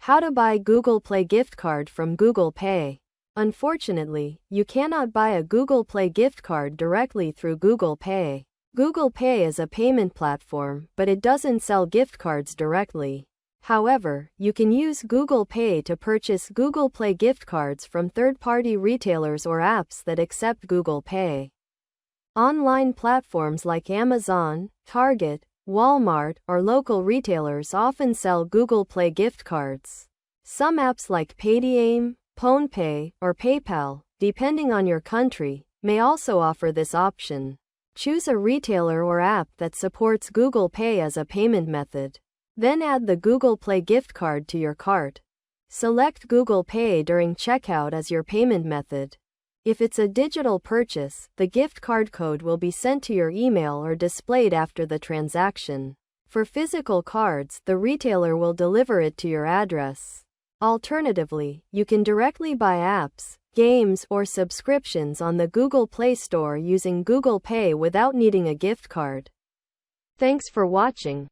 How to buy Google Play gift card from Google Pay. Unfortunately, you cannot buy a Google Play gift card directly through Google Pay. Google Pay is a payment platform, but it doesn't sell gift cards directly. However, you can use Google Pay to purchase Google Play gift cards from third-party retailers or apps that accept Google Pay. Online platforms like Amazon, Target, Walmart, or local retailers often sell Google Play gift cards. Some apps like Paytm, PhonePe, or PayPal, depending on your country, may also offer this option. Choose a retailer or app that supports Google Pay as a payment method. Then add the Google Play gift card to your cart. Select Google Pay during checkout as your payment method. If it's a digital purchase, the gift card code will be sent to your email or displayed after the transaction. For physical cards, the retailer will deliver it to your address. Alternatively, you can directly buy apps, games, or subscriptions on the Google Play Store using Google Pay without needing a gift card. Thanks for watching.